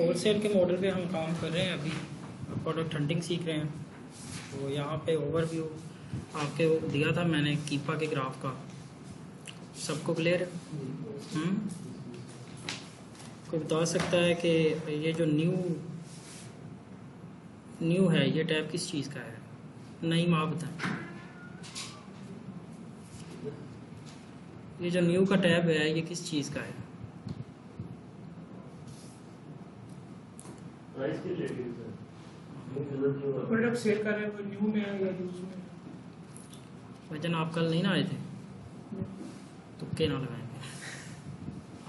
Wholesale के model पे हम काम कर रहे हैं अभी, प्रोडक्ट हंटिंग सीख रहे हैं। तो यहाँ पे ओवरव्यू आपके वो दिया था मैंने कीपा के ग्राफ का, सबको क्लियर है? कोई बता सकता है कि ये जो न्यू है ये टैब किस चीज़ का है? नहीं माँ बताएं। ये जो न्यू का टैब है ये किस चीज़ का है? प्रोडक्ट सेल कर रहे हैं, न्यू में है या यूज में? वजन आप कल नहीं ना आए थे, तुक्के ना लगाएंगे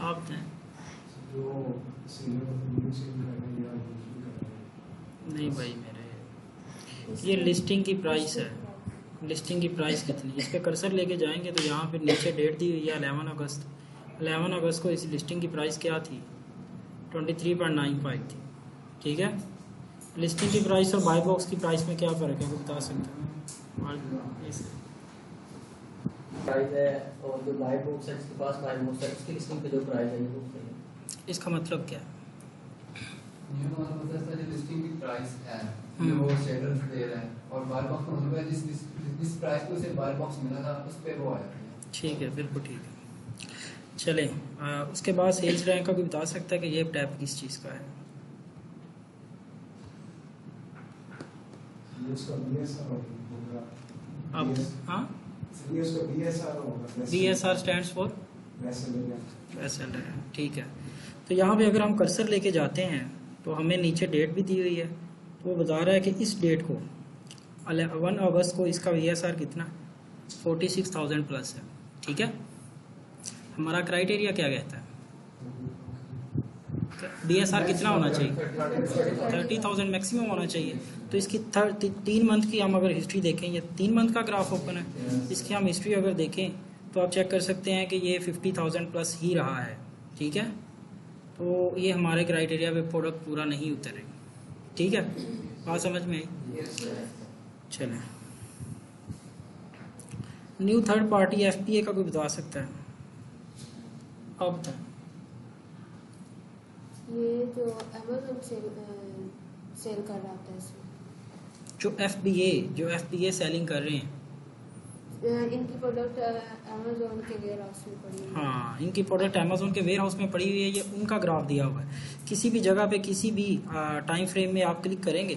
आप हैं। नहीं भाई मेरे ये लिस्टिंग की प्राइस है। लिस्टिंग की प्राइस कितनी? इस पे कर्सर लेके जाएंगे तो यहाँ पे नीचे डेट दी हुई है 11 अगस्त। 11 अगस्त को इस लिस्टिंग की प्राइस क्या थी? 23.95 थी। ठीक है, लिस्टिंग की प्राइस और बाय बॉक्स की प्राइस में क्या फ़र्क है वो बता सकते हैं? प्राइस है और जो बाय बॉक्स है जिसके पास बाय बॉक्स है उसकी लिस्टिंग पे जो प्राइस है वो सही है। इसका मतलब क्या है? ये हमारा मतलब है जो लिस्टिंग की प्राइस है जो वो सेलर दे रहे हैं, और बाय बॉक्स का मतलब है जिस प्राइस पे उसे बाय बॉक्स मिला था उस पे वो आया है। ठीक है, बिल्कुल ठीक है। चलें, उसके बाद सेल्स रैंक का भी बता सकता है कि ये टैब किस चीज़ का है? अब हाँ, BSR स्टैंड्स फॉर बेस्ट। ठीक है, तो यहाँ पे अगर हम कर्सर लेके जाते हैं तो हमें नीचे डेट भी दी हुई है, तो वो बता रहा है कि इस डेट को 1 अगस्त को इसका BSR कितना 46,000 प्लस है। ठीक है, हमारा क्राइटेरिया क्या कहता है? BSR कितना होना चाहिए? 30,000 मैक्सिमम होना चाहिए। तो इसकी 3 मंथ की हम अगर हिस्ट्री देखें, ये 3 मंथ का ग्राफ ओपन है, इसकी हम हिस्ट्री अगर देखें तो आप चेक कर सकते हैं कि ये 50,000 प्लस ही रहा है। ठीक है, तो ये हमारे क्राइटेरिया पे प्रोडक्ट पूरा नहीं उतरे। ठीक है, बात समझ में आई? चलें, न्यू थर्ड पार्टी FBA का कोई बता सकता है? आप बताएं। ये जो अमेज़न सेल कर रहा था इसमें जो FBA सेलिंग कर रहे हैं, इनकी प्रोडक्ट अमेज़न के वेयर हाउस में पड़ी है। हाँ, इनकी प्रोडक्ट अमेज़न के वेयर हाउस में पड़ी हुई है, ये उनका ग्राफ दिया हुआ है। किसी भी जगह पे किसी भी टाइम फ्रेम में आप क्लिक करेंगे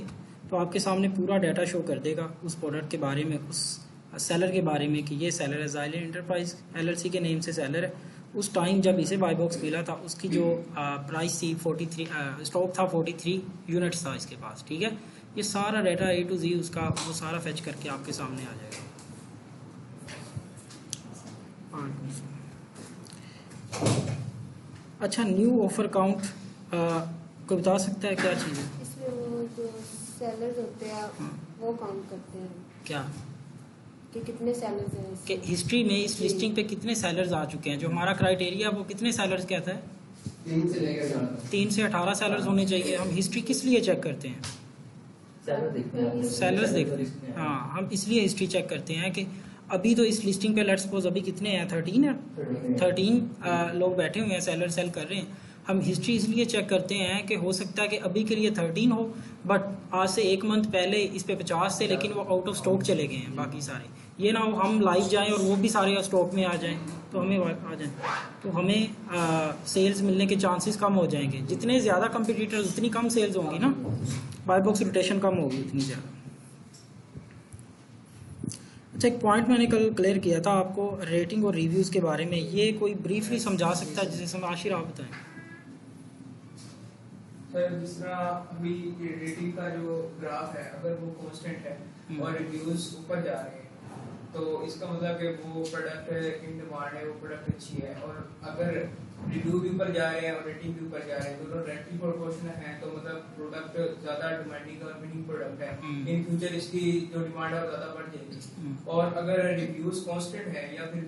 तो आपके सामने पूरा डाटा शो कर देगा उस प्रोडक्ट के बारे में, उस सेलर के बारे में कि ये सेलर है ज़ाइलिन एंटरप्राइज LLC के नेम से सेलर है। उस टाइम जब इसे बाय बॉक्स मिला था उसकी जो प्राइस थी 43, स्टॉक था 43 यूनिट्स था इसके पास। ठीक है, ये सारा डाटा A to Z उसका वो सारा फेच करके आपके सामने आ जाएगा। अच्छा, न्यू ऑफर काउंट कोई बता सकता है क्या चीज़ है? इसमें वो जो सेलर्स होते हैं वो काउंट करते हैं क्या कि कितने सेलर्स हैं कि हिस्ट्री में इस लिस्टिंग पे कितने सेलर्स आ चुके हैं। जो हमारा क्राइटेरिया वो कितने सेलर्स कहता है? 3 से लेकर 3 से 18 सेलर्स होने चाहिए। हम हिस्ट्री किस लिए चेक करते हैं? सेलर्स देखते हैं। हाँ, हम इसलिए हिस्ट्री चेक करते हैं कि अभी तो इस लिस्टिंग पे लेट्स सपोज अभी कितने हैं? 13 है। 13 लोग बैठे हुए हैं, सेलर सेल कर रहे हैं। हम हिस्ट्री इसलिए चेक करते हैं कि हो सकता है कि अभी के लिए 13 हो, बट आज से 1 मंथ पहले इस पे 50 थे लेकिन वो आउट ऑफ स्टॉक चले गए हैं बाकी सारे। ये ना हो हम लाइव जाएं और वो भी सारे स्टॉक में आ जाएं तो हमें आ जाएं तो हमें सेल्स मिलने के चांसेस कम हो जाएंगे। जितने ज़्यादा कंपटीटर्स उतनी कम सेल्स होंगी ना, बाय बॉक्स रोटेशन कम होगी उतनी ज़्यादा। अच्छा, एक पॉइंट मैंने कल क्लियर किया था आपको रेटिंग और रिव्यूज़ के बारे में, ये कोई ब्रीफली समझा सकता है जिसे आशिर आप बताएं? सर, जिस तरह अभी ये रेटिंग का जो ग्राफ है अगर वो कांस्टेंट है और रिव्यूज ऊपर जा रहे हैं तो इसका मतलब कि वो प्रोडक्ट इन डिमांड है, वो प्रोडक्ट अच्छी है। और अगर रिव्यू भी ऊपर जा रहे हैं और रेटिंग भी ऊपर जा रहे हैं, दोनों डायरेक्टली प्रोपोर्शनल है, तो मतलब प्रोडक्ट ज्यादा डिमांडिंग और विनिंग प्रोडक्ट है। इन फ्यूचर इसकी जो डिमांड है वो ज्यादा बढ़ जाएगी। और अगर रिव्यूज कांस्टेंट है या फिर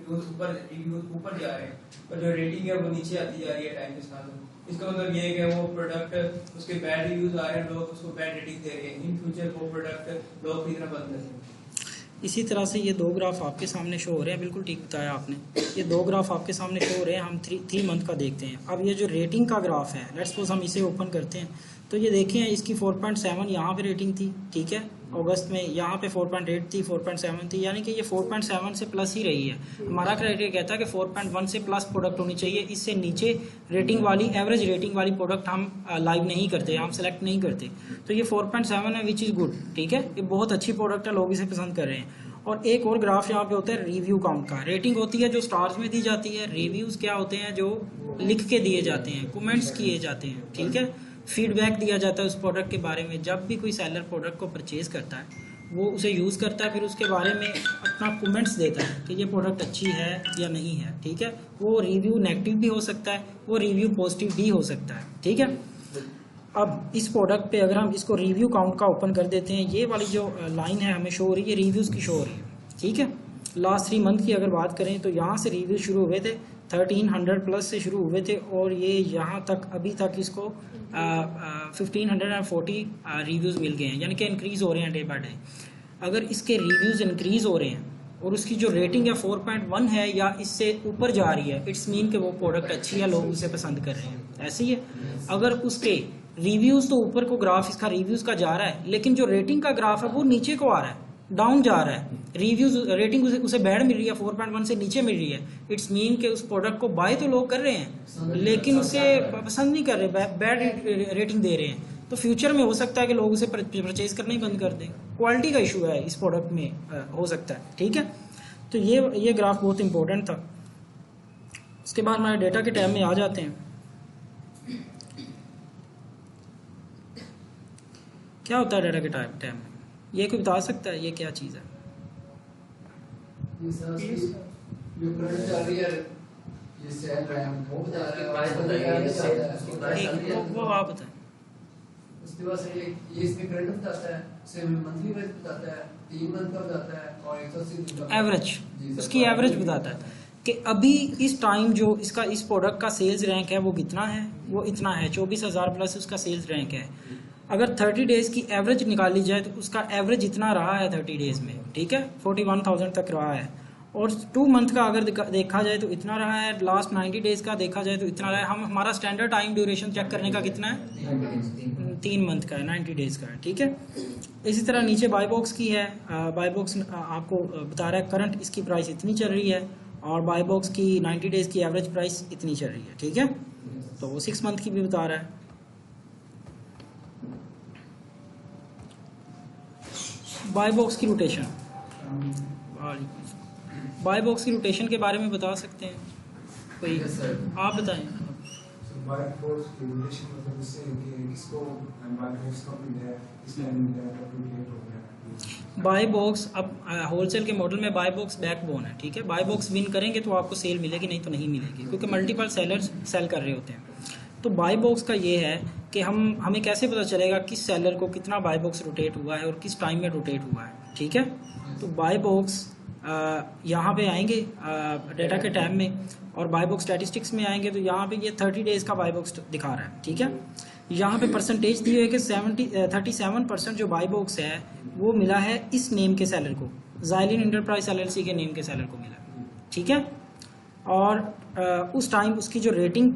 रिव्यूज ऊपर जा रहे हैं और जो रेटिंग है वो नीचे आती जा रही है टाइम के साथ, इसका मतलब ये है कि वो प्रोडक्ट उसके बैड रिव्यूज आ रहे हैं, लोग उसको बैड रेटिंग दे रहे हैं, इन फ्यूचर वो प्रोडक्ट लोग खरीदना बंद कर देंगे। इसी तरह से ये दो ग्राफ आपके सामने शो हो रहे हैं, बिल्कुल ठीक बताया आपने। ये दो ग्राफ आपके सामने शो हो रहे हैं। हम 3 मंथ का देखते हैं। अब ये जो रेटिंग का ग्राफ है, लेट्स सपोज हम इसे ओपन करते हैं तो ये देखें इसकी 4.7 यहाँ पे रेटिंग थी, ठीक है, अगस्त में। यहाँ पे 4.8 थी, 4.7 थी, यानी कि ये 4.7 से प्लस ही रही है। हमारा क्राइटेरिया कहता है कि 4.1 से प्लस प्रोडक्ट होनी चाहिए। इससे नीचे रेटिंग वाली, एवरेज रेटिंग वाली प्रोडक्ट हम लाइव नहीं करते, हम सेलेक्ट नहीं करते। तो ये 4.7 है, विच इज़ गुड, ठीक है, ये बहुत अच्छी प्रोडक्ट है, लोग इसे पसंद कर रहे हैं। और एक और ग्राफ यहाँ पे होता है रिव्यू काउंट का। रेटिंग होती है जो स्टार्स में दी जाती है, रिव्यूज़ क्या होते हैं जो लिख के दिए जाते हैं, कमेंट्स किए जाते हैं, ठीक है, फीडबैक दिया जाता है उस प्रोडक्ट के बारे में। जब भी कोई सेलर प्रोडक्ट को परचेज़ करता है वो उसे यूज़ करता है, फिर उसके बारे में अपना कमेंट्स देता है कि ये प्रोडक्ट अच्छी है या नहीं है, ठीक है। वो रिव्यू नेगेटिव भी हो सकता है, वो रिव्यू पॉजिटिव भी हो सकता है, ठीक है। अब इस प्रोडक्ट पे अगर हम इसको रिव्यू काउंट का ओपन कर देते हैं, ये वाली जो लाइन है हमें शो हो रही है, रिव्यूज़ की शो हो रही है, ठीक है। लास्ट 3 मंथ की अगर बात करें तो यहाँ से रिव्यू शुरू हुए थे, 1300 प्लस से शुरू हुए थे और ये यहाँ तक अभी तक इसको 1540 रिव्यूज़ मिल गए हैं, यानी कि इंक्रीज़ हो रहे हैं डे बाय डे। अगर इसके रिव्यूज़ इंक्रीज़ हो रहे हैं और उसकी जो रेटिंग है 4.1 है या इससे ऊपर जा रही है, इट्स मीन कि वो प्रोडक्ट अच्छी है, लोग उसे पसंद कर रहे हैं, ऐसे ही है। अगर उसके रिव्यूज़ तो ऊपर को ग्राफ इसका रिव्यूज़ का जा रहा है, लेकिन जो रेटिंग का ग्राफ है वो नीचे को आ रहा है, डाउन जा रहा है, रिव्यूज रेटिंग उसे बैड मिल रही है, 4.1 से नीचे मिल रही है, इट्स मीन कि उस प्रोडक्ट को बाय तो लोग कर रहे हैं लेकिन उसे पसंद नहीं कर रहे, बैड रेटिंग दे रहे हैं। तो फ्यूचर में हो सकता है कि लोग उसे परचेज करना ही बंद कर दें। क्वालिटी का इशू है इस प्रोडक्ट में, हो सकता है, ठीक है। तो ये ग्राफ बहुत इंपॉर्टेंट था। उसके बाद हमारे डेटा के टैब में आ जाते हैं। क्या होता है डेटा के टैब में, ये कोई बता सकता है ये क्या चीज़ है? ये सर जो करंट चल रही है, ये सेल रहा है, वो बता रहा है, प्राइस बताइए, वो आप बताएं। उसके बाद से ये इसमें करंट बताता है, उसे मंथली एवरेज बताता है, 3 मंथ का बताता है और 180 दिन का एवरेज, उसकी एवरेज बताता है कि अभी इस टाइम जो इसका इस प्रोडक्ट का सेल्स रैंक है वो कितना है, वो इतना है, 24,000 प्लस उसका सेल्स रैंक है। अगर 30 डेज़ की एवरेज निकाली जाए तो उसका एवरेज इतना रहा है 30 डेज़ में, ठीक है, 41,000 तक रहा है। और 2 मंथ का अगर देखा जाए तो इतना रहा है, लास्ट 90 डेज़ का देखा जाए तो इतना रहा है। हमारा स्टैंडर्ड टाइम ड्यूरेशन चेक करने का कितना है, 3 मंथ का है, 90 डेज़ का है, ठीक है। इसी तरह नीचे बाय बॉक्स की है, बाय बॉक्स आपको बता रहा है करंट इसकी प्राइस इतनी चल रही है और बाय बॉक्स की 90 डेज़ की एवरेज प्राइस इतनी चल रही है, ठीक है। तो वो 6 मंथ की भी बता रहा है। बाय बॉक्स की रोटेशन, बाय बॉक्स की रोटेशन के बारे में बता सकते हैं कोई? आप बताएं। बाय बॉक्स की रोटेशन मतलब इससे कि किसको बाय बॉक्स कब मिला है, किस टाइम मिला है, कब रोटेट हो गया। बाय बॉक्स अब होलसेल के मॉडल में बाय बॉक्स बैकबोन है, ठीक है। बाय बॉक्स विन करेंगे तो आपको सेल मिलेगी, नहीं तो नहीं मिलेगी, क्योंकि मल्टीपल सेलर्स सेल कर रहे होते हैं। तो बाय बॉक्स का ये है कि हमें कैसे पता चलेगा किस सेलर को कितना बाय बॉक्स रोटेट हुआ है और किस टाइम में रोटेट हुआ है, ठीक है। तो बाय बॉक्स यहाँ पे आएंगे डेटा के टैब में और बाय बॉक्स स्टैटिस्टिक्स में आएंगे तो यहाँ पे ये 30 डेज़ का बाय बॉक्स दिखा रहा है, ठीक है। यहाँ पे परसेंटेज दी हुई है कि 37% जो बाय बॉक्स है वो मिला है इस नेम के सेलर को, ज़ाइलिन एंटरप्राइज LLC के नेम के सेलर को मिला, ठीक है। और उस टाइम उसकी जो रेटिंग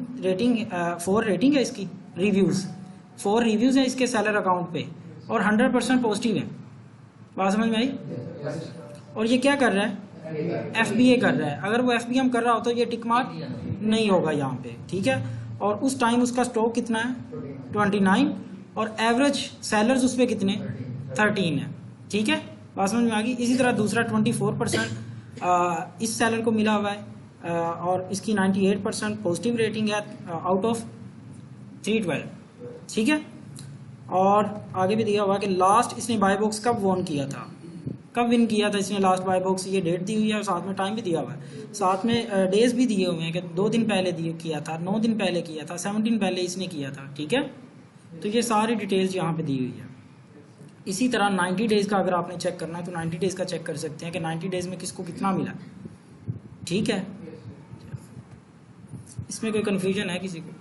4 रेटिंग है इसकी, रिव्यूज़ 4 रिव्यूज़ हैं इसके सेलर अकाउंट पे और 100% पॉजिटिव है। बात समझ में आई? और ये क्या कर रहा है, FBA कर रहा है। अगर वो FBM कर रहा हो तो ये टिक मार्क नहीं होगा यहाँ पे, ठीक है। और उस टाइम उसका स्टॉक कितना है, 29, और एवरेज सेलर्स उस पर कितने, 13 है, ठीक है। बात समझ में आ गई। इसी तरह दूसरा 24% इस सेलर को मिला हुआ है और इसकी 98% पॉजिटिव रेटिंग है आउट ऑफ 312, ठीक है। और आगे भी दिया हुआ कि लास्ट इसने बाय बॉक्स कब वॉन किया था, कब विन किया था इसने लास्ट बाय बॉक्स, ये डेट दी हुई है और साथ में टाइम भी दिया हुआ है, साथ में डेज भी दिए हुए हैं कि 2 दिन पहले किया था, 9 दिन पहले किया था, 7 दिन पहले इसने किया था, ठीक है। तो ये सारी डिटेल्स यहाँ पे दी हुई है। इसी तरह 90 डेज़ का अगर आपने चेक करना है तो 90 डेज़ का चेक कर सकते हैं कि 90 डेज़ में किसको कितना मिला, ठीक है। इसमें कोई कन्फ्यूजन है किसी को?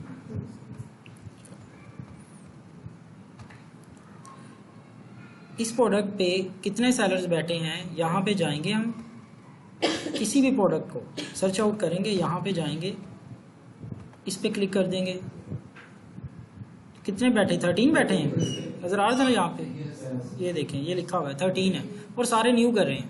इस प्रोडक्ट पे कितने सेलर्स बैठे हैं, यहाँ पे जाएंगे हम, किसी भी प्रोडक्ट को सर्च आउट करेंगे, यहाँ पे जाएंगे, इस पे क्लिक कर देंगे, कितने बैठे, 13 बैठे हैं, नज़र आ रहा था ना यहाँ पे, ये देखें ये लिखा हुआ है 13 है, और सारे न्यू कर रहे हैं।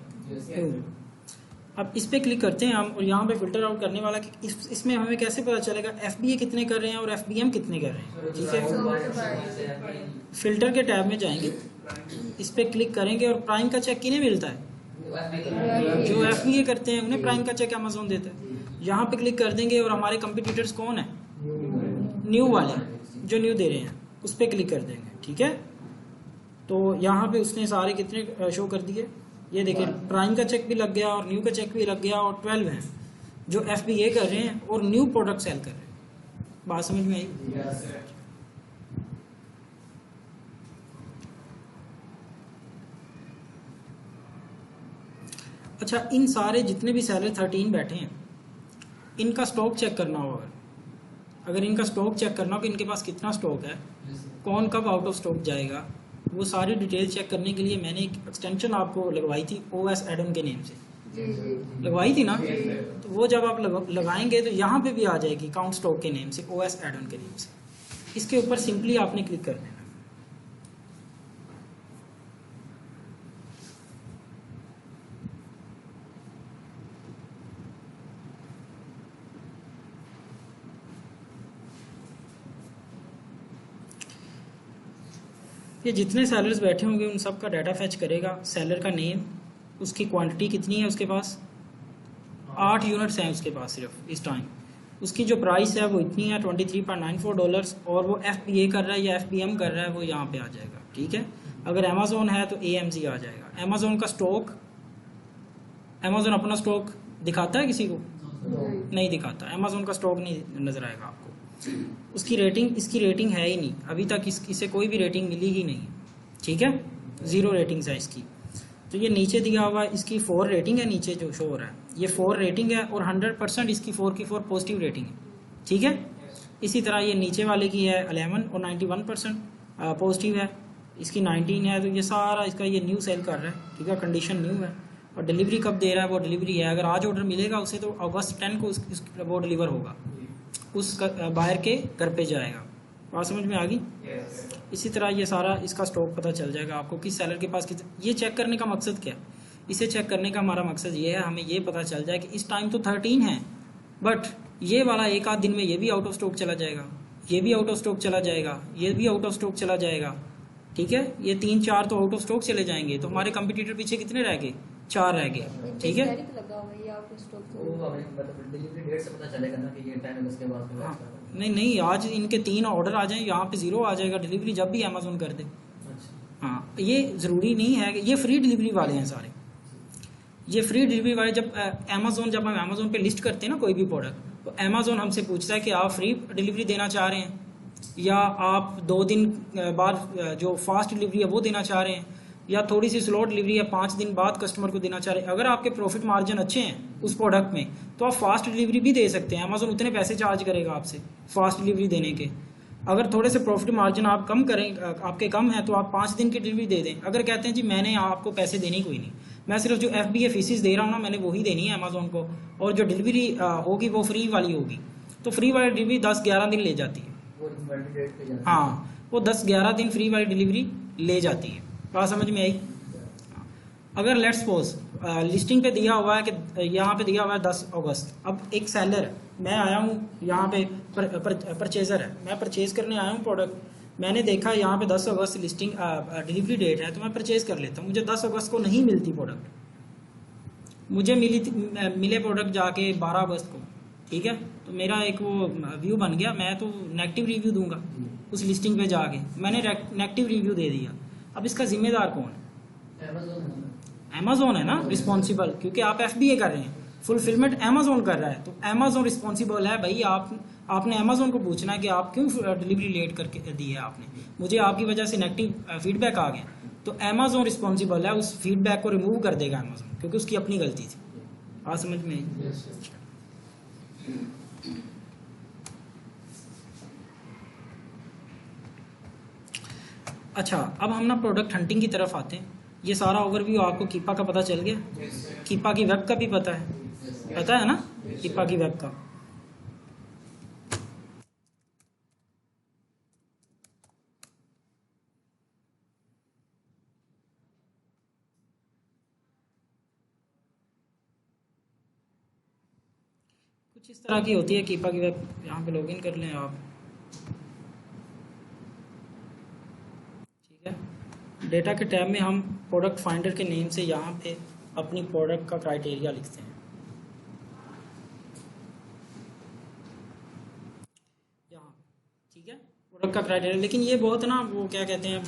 अब इस पे क्लिक करते हैं हम, और यहाँ पे फिल्टर आउट करने वाला कि इसमें हमें कैसे पता चलेगा FBA कितने कर रहे हैं और FBM कितने कर रहे हैं। ठीक है, फिल्टर के टैब में जाएंगे, इस पे क्लिक करेंगे, और प्राइम का चेक किन्हें मिलता है, जो FBA करते हैं उन्हें प्राइम का चेक अमेज़न देता है। यहाँ पे क्लिक कर देंगे, और हमारे कंपटीटर्स कौन है, न्यू वाले जो न्यू दे रहे हैं, उस पर क्लिक कर देंगे। ठीक है, तो यहाँ पे उसने सारे कितने शो कर दिए, ये देखिए प्राइम का चेक भी लग गया और न्यू का चेक भी लग गया, और 12 हैं जो FBA कर रहे हैं और न्यू प्रोडक्ट सेल कर रहे हैं। बात समझ में आई? अच्छा, इन सारे जितने भी सेलर 13 बैठे हैं, इनका स्टॉक चेक करना होगा। अगर इनका स्टॉक चेक करना हो कि इनके पास कितना स्टॉक है, कौन कब आउट ऑफ स्टॉक जाएगा, वो सारी डिटेल चेक करने के लिए मैंने एक एक्सटेंशन आपको लगवाई थी OS एडन के नेम से, लगवाई थी ना, तो वो जब आप लगाएंगे तो यहाँ पे भी आ जाएगी काउंट स्टॉक के नेम से, OS एडन के नेम से। इसके ऊपर सिंपली आपने क्लिक कर देना। ये जितने सेलर्स बैठे होंगे उन सब का डाटा फैच करेगा, सेलर का नेम, उसकी क्वांटिटी कितनी है उसके पास, 8 यूनिट्स हैं उसके पास सिर्फ इस टाइम, उसकी जो प्राइस है वो इतनी है $23.94, और वो FBA कर रहा है या FBM कर रहा है, वो यहाँ पे आ जाएगा। ठीक है, अगर अमेज़ोन है तो AMZ आ जाएगा। अमेज़ोन का स्टॉक, अमेज़ोन अपना स्टॉक दिखाता है किसी को, नहीं दिखाता, अमेज़ोन का स्टॉक नहीं नज़र आएगा आपको। उसकी रेटिंग, इसकी रेटिंग है ही नहीं अभी तक, इसे कोई भी रेटिंग मिली ही नहीं है। ठीक है, 0 रेटिंग्स है इसकी। तो ये नीचे दिया हुआ है, इसकी 4 रेटिंग है, नीचे जो शो हो रहा है ये 4 रेटिंग है, और 100% इसकी 4 की 4 पॉजिटिव रेटिंग है। ठीक है, इसी तरह ये नीचे वाले की है 11 और 91% पॉजिटिव है, इसकी 19 है। तो ये सारा इसका ये न्यू सेल कर रहा है। ठीक है, कंडीशन न्यू है, और डिलीवरी कब दे रहा है, वो डिलीवरी है, अगर आज ऑर्डर मिलेगा उसे तो अगस्त 10 को वो डिलीवर होगा, उस बाहर के घर पे जाएगा। बात समझ में आ गई? इसी तरह ये सारा इसका स्टॉक पता चल जाएगा आपको, किस सेलर के पास कितना। ये चेक करने का मकसद क्या है, इसे चेक करने का हमारा मकसद ये है, हमें ये पता चल जाए कि इस टाइम तो 13 है, बट ये वाला एक आध दिन में ये भी आउट ऑफ स्टॉक चला जाएगा, ये भी आउट ऑफ स्टॉक चला जाएगा, ये भी आउट ऑफ स्टॉक चला जाएगा। ठीक है, ये 3-4 तो आउट ऑफ स्टॉक चले जाएंगे, तो हमारे कंपटीटर पीछे कितने रह गए, 4 रह गए। ठीक है, डिलीवरी डेट से पता चलेगा ना कि ये 10 अगस्त के बाद में। हाँ, नहीं, आज इनके 3 ऑर्डर आ जाएं, यहाँ पे 0 आ जाएगा, डिलीवरी जब भी अमेज़न कर दे। हाँ, ये ज़रूरी नहीं है, ये फ्री डिलीवरी वाले हैं सारे, ये फ्री डिलीवरी वाले। जब जब हम अमेज़न पे लिस्ट करते हैं ना कोई भी प्रोडक्ट, तो अमेज़न हमसे पूछता है कि आप फ्री डिलीवरी देना चाह रहे हैं, या आप 2 दिन बाद जो फास्ट डिलीवरी है वो देना चाह रहे हैं, या थोड़ी सी स्लो डिलीवरी है 5 दिन बाद कस्टमर को देना चाह रहे हैं। अगर आपके प्रॉफिट मार्जिन अच्छे हैं उस प्रोडक्ट में, तो आप फास्ट डिलीवरी भी दे सकते हैं, अमेज़न उतने पैसे चार्ज करेगा आपसे फास्ट डिलीवरी देने के। अगर थोड़े से प्रॉफिट मार्जिन आप कम करें, आपके कम है, तो आप 5 दिन की डिलीवरी दे दें। अगर कहते हैं जी मैंने आपको पैसे देने कोई नहीं, मैं सिर्फ जो FBA फीसिस दे रहा हूँ ना, मैंने वही देनी है अमेज़न को, और जो डिलीवरी होगी वो फ्री वाली होगी, तो फ्री वाली डिलीवरी 10-11 दिन ले जाती है। हाँ, वो 10-11 दिन फ्री वाली डिलीवरी ले जाती है। बात समझ में आई? अगर लेट्स सपोज लिस्टिंग पे दिया हुआ है कि यहाँ पे दिया हुआ है 10 अगस्त, अब एक सेलर, मैं आया हूँ यहाँ पे परचेज़र है, मैं परचेज़ करने आया हूँ प्रोडक्ट, मैंने देखा यहाँ पे 10 अगस्त लिस्टिंग डिलीवरी डेट है, तो मैं परचेज़ कर लेता हूँ। मुझे 10 अगस्त को नहीं मिलती प्रोडक्ट, मुझे मिले प्रोडक्ट जाके 12 अगस्त को। ठीक है, तो मेरा एक वो व्यू बन गया, मैं तो नेगेटिव रिव्यू दूंगा उस लिस्टिंग पे जाके, मैंने नेगेटिव रिव्यू दे दिया। अब इसका जिम्मेदार कौन है? अमेज़न है ना रिस्पॉन्सिबल, क्योंकि आप FBA कर रहे हैं, फुलफिलमेंट अमेज़न कर रहा है, तो अमेज़न रिस्पॉन्सिबल है भाई। आपने अमेज़न को पूछना है कि आप क्यों डिलीवरी लेट करके दी है आपने, मुझे आपकी वजह से नेगेटिव फीडबैक आ गया, तो अमेज़न रिस्पॉन्सिबल है, उस फीडबैक को रिमूव कर देगा अमेज़न, क्योंकि उसकी अपनी गलती थी। बात समझ में आई? अच्छा, अब हम ना प्रोडक्ट हंटिंग की तरफ आते हैं। ये सारा ओवरव्यू आपको कीपा का पता चल गया, कीपा की वेब का भी पता है ना, कीपा की वेब का। कुछ इस तरह की होती है कीपा की वेब। यहाँ पे लॉगिन कर लें आप, ठीक है। डेटा के टैब में हम प्रोडक्ट फाइंडर के नेम से यहाँ पे अपनी प्रोडक्ट का क्राइटेरिया लिखते हैं। यहाँ, ठीक है, प्रोडक्ट का क्राइटेरिया। लेकिन ये बहुत ना, वो क्या कहते हैं,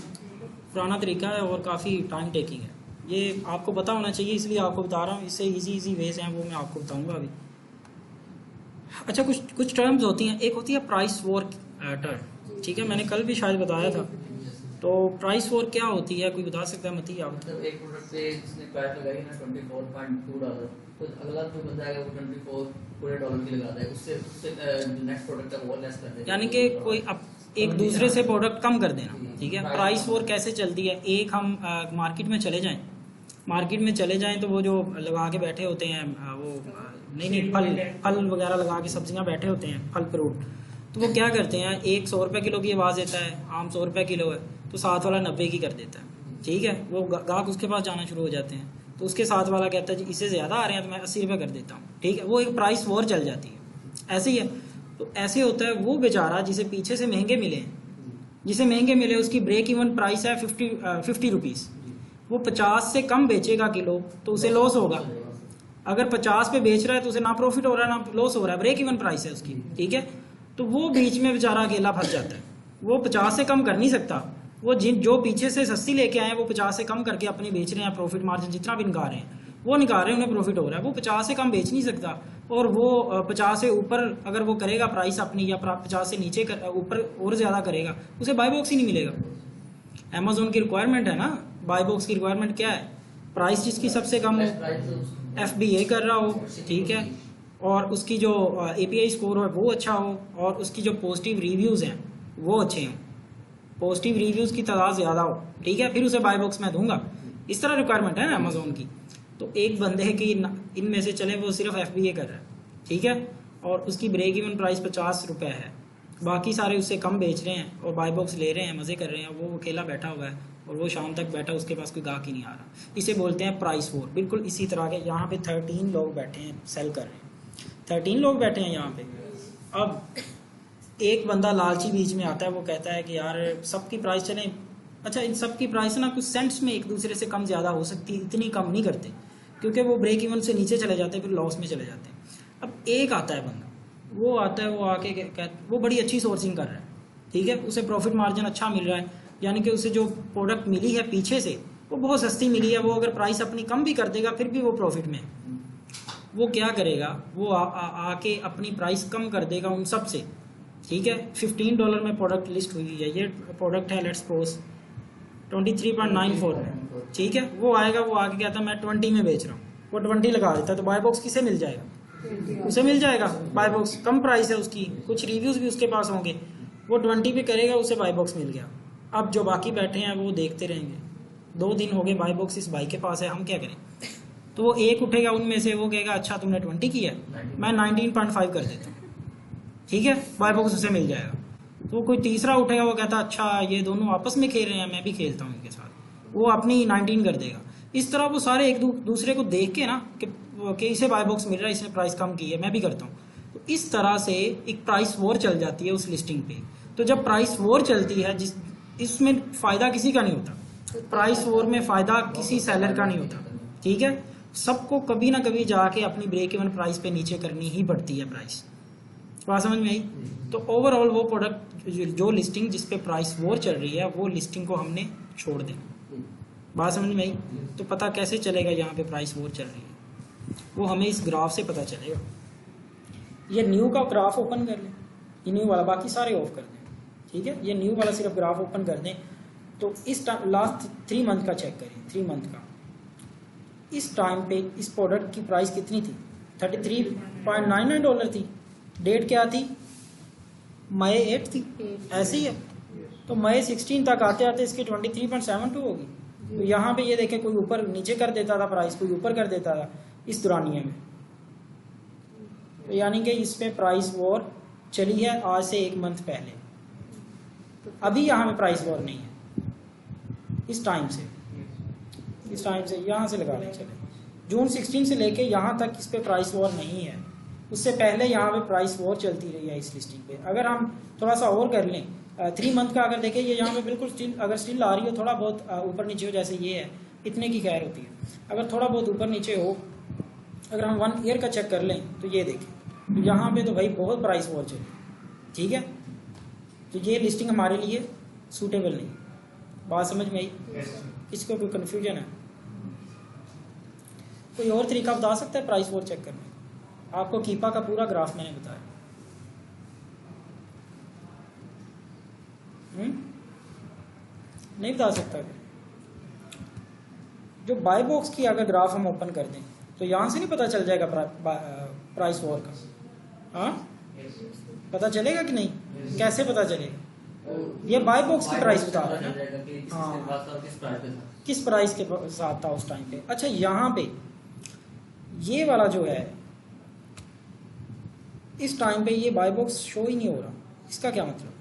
पुराना तरीका है और काफ़ी टाइम टेकिंग है। ये आपको पता होना चाहिए, इसलिए आपको बता रहा हूँ। इससे इजी वेज हैं, वो मैं आपको बताऊँगा अभी। अच्छा, कुछ टर्म्स होती हैं। एक होती है प्राइस वॉर टर्म, ठीक है, मैंने कल भी शायद बताया था। तो प्राइस वॉर क्या होती है, कोई बता सकता है? मती आप। मतलब एक प्रोडक्ट पे जिसने प्राइस लगाई ना $24.2, तो अगला जो बंदा है वो $24 की लगाता है, उससे नेक्स्ट प्रोडक्ट है वो लेस कर देता है। यानी कि कोई एक दूसरे से प्रोडक्ट कम कर देना, ठीक है। प्राइस वॉर कैसे चलती है? एक हम मार्केट में चले जाएं तो वो जो लगा के बैठे होते हैं, वो नहीं फल वगैरह लगा के सब्जियां बैठे होते हैं, फल फ्रूट, तो वो क्या करते हैं, एक 100 रुपये किलो की आवाज़ देता है, आम 100 रुपये किलो है, तो साथ वाला 90 की कर देता है, ठीक है। वो गाहक उसके पास जाना शुरू हो जाते हैं, तो उसके साथ वाला कहता है जी इससे ज़्यादा आ रहे हैं तो मैं 80 रुपये कर देता हूँ, ठीक है। वो एक प्राइस वॉर चल जाती है, ऐसे ही है। तो ऐसे होता है, वो बेचारा जिसे पीछे से महंगे मिले, उसकी ब्रेक इवन प्राइस है 50 रुपीज़, वो 50 से कम बेचेगा किलो तो उसे लॉस होगा। अगर 50 पे बेच रहा है तो उसे ना प्रॉफिट हो रहा है ना लॉस हो रहा है, ब्रेक इवन प्राइस है उसकी, ठीक है। तो वो बीच में बेचारा अकेला फंस जाता है। वो 50 से कम कर नहीं सकता। वो जो पीछे से सस्ती लेके आए हैं वो 50 से कम करके अपने बेच रहे हैं, प्रॉफिट मार्जिन जितना भी निकाल रहे हैं वो निकाल रहे हैं, उन्हें प्रॉफिट हो रहा है। वो 50 से कम बेच नहीं सकता, और वो 50 से ऊपर अगर वो करेगा प्राइस अपनी, या 50 से नीचे ऊपर और ज़्यादा करेगा, उसे बाय बॉक्स ही नहीं मिलेगा। अमेजोन की रिक्वायरमेंट है ना, बाय बॉक्स की रिक्वायरमेंट क्या है? प्राइस जिसकी सबसे कम हो, FBA कर रहा हो, ठीक है, और उसकी जो API स्कोर हो वो अच्छा हो, और उसकी जो पॉजिटिव रिव्यूज़ हैं वो अच्छे हों, पॉजिटिव रिव्यूज़ की तादाद ज़्यादा हो, ठीक है, फिर उसे बाय बॉक्स में दूंगा। इस तरह रिक्वायरमेंट है ना अमेजोन की। तो एक बंदे की इनमें से चले वो सिर्फ FBA कर रहा है, ठीक है, और उसकी ब्रेक इवन प्राइस 50 रुपये है, बाकी सारे उससे कम बेच रहे हैं और बाय बॉक्स ले रहे हैं, मज़े कर रहे हैं। वो अकेला बैठा हुआ है और वो शाम तक बैठा, उसके पास कोई गाहक ही नहीं आ रहा। इसे बोलते हैं प्राइस वॉर। बिल्कुल इसी तरह के यहाँ पे 13 लोग बैठे हैं, सेल कर रहे हैं, 13 लोग बैठे हैं यहाँ पे। अब एक बंदा लालची बीच में आता है, वो कहता है कि यार सबकी प्राइस चलें। अच्छा, इन सब की प्राइस ना कुछ सेंट्स में एक दूसरे से कम ज़्यादा हो सकती है, इतनी कम नहीं करते, क्योंकि वो ब्रेक इवन से नीचे चले जाते हैं, फिर लॉस में चले जाते हैं। अब एक आता है बंदा, वो आता है, वो आके वो बड़ी अच्छी सोर्सिंग कर रहा है, ठीक है, उसे प्रॉफिट मार्जिन अच्छा मिल रहा है, यानी कि उसे जो प्रोडक्ट मिली है पीछे से वो बहुत सस्ती मिली है। वो अगर प्राइस अपनी कम भी कर देगा फिर भी वो प्रॉफिट में है। वो क्या करेगा, वो आके अपनी प्राइस कम कर देगा उन सब से, ठीक है। $15 में प्रोडक्ट लिस्ट हुई है, ये प्रोडक्ट है लेट्स सपोज 23.94, ठीक है। वो आएगा, वो आके कहता है मैं 20 में बेच रहा हूँ, वो 20 लगा देता है, तो बाय बॉक्स किसे मिल जाएगा? उसे मिल जाएगा बाय बॉक्स, कम प्राइस है उसकी, कुछ रिव्यूज़ भी उसके पास होंगे, वो 20 पे करेगा, उसे बाय बॉक्स मिल गया। अब जो बाकी बैठे हैं वो देखते रहेंगे, 2 दिन हो गए बाय बॉक्स इस भाई के पास है, हम क्या करें? तो वो एक उठेगा उनमें से, वो कहेगा अच्छा तुमने 20 किया, मैं 19.5 कर देता हूँ, ठीक है, बाय बॉक्स उसे मिल जाएगा। तो कोई तीसरा उठेगा, वो कहता अच्छा ये दोनों आपस में खेल रहे हैं, मैं भी खेलता हूँ इनके साथ, वो अपनी 19 कर देगा। इस तरह वो सारे एक दूसरे को देख के ना कि इसे बाय बॉक्स मिल रहा है, इसने प्राइस कम की है, मैं भी करता हूँ। तो इस तरह से एक प्राइस वॉर चल जाती है उस लिस्टिंग पे। तो जब प्राइस वॉर चलती है, इसमें फ़ायदा किसी का नहीं होता, प्राइस वॉर में फ़ायदा किसी सेलर का नहीं होता, ठीक है। सबको कभी ना कभी जाके अपनी ब्रेक इवन प्राइस पे नीचे करनी ही पड़ती है प्राइस। बात समझ में आई? तो ओवरऑल वो प्रोडक्ट जो लिस्टिंग जिस पे प्राइस वॉर चल रही है, वो लिस्टिंग को हमने छोड़ देना। बात समझ में आई? तो पता कैसे चलेगा यहाँ पे प्राइस वॉर चल रही है? वो हमें इस ग्राफ से पता चलेगा। ये न्यू का ग्राफ ओपन कर लें, ये न्यू वाला, बाकी सारे ऑफ कर दें, ठीक है। ये न्यू वाला सिर्फ ग्राफ ओपन कर दें। तो इस लास्ट 3 मंथ का चेक करें, 3 मंथ का। इस टाइम पे इस प्रोडक्ट की प्राइस कितनी थी? $33.99 थी। डेट क्या थी? मई 8 थी, ऐसे ही है। तो मई 16 तक आते आते इसकी 23.72 होगी। तो यहाँ पे ये देखें कोई ऊपर नीचे कर देता था प्राइस, कोई ऊपर कर देता था इस दौरानिए में। तो यानी कि इस पे प्राइस वॉर चली है आज से 1 मंथ पहले। अभी यहाँ पे प्राइस वॉर नहीं है इस टाइम से यहाँ से लगा लें चले जून 16 से लेके यहाँ तक इस पे प्राइस वॉर नहीं है। उससे पहले यहाँ पे प्राइस वॉर चलती रही है इस लिस्टिंग पे। अगर हम थोड़ा सा और कर लें 3 मंथ का, अगर देखें ये यहाँ पे बिल्कुल स्टिल आ रही हो, थोड़ा बहुत ऊपर नीचे हो, जैसे ये है इतने की खैर होती है। अगर थोड़ा बहुत ऊपर नीचे हो, अगर हम 1 ईयर का चेक कर लें तो ये देखें तो यहाँ पे तो भाई बहुत प्राइस वॉर चली, ठीक है। तो ये लिस्टिंग हमारे लिए सूटेबल नहीं। बात समझ में आई? किसको कोई कन्फ्यूजन है? कोई और तरीका बता सकता है प्राइस वॉर चेक करने? आपको कीपा का पूरा ग्राफ मैंने बताया। नहीं बता सकता। जो बाय बॉक्स की अगर ग्राफ हम ओपन कर दें तो यहाँ से नहीं पता चल जाएगा प्राइस वॉर का? हाँ, पता चलेगा कि नहीं? कैसे पता चलेगा? ये बाय बॉक्स की प्राइस बता रहा है ना। हाँ, किस प्राइस के साथ था उस टाइम पे। अच्छा, यहाँ पे ये वाला जो है इस टाइम पे ये बाय बॉक्स शो ही नहीं हो रहा, इसका क्या मतलब?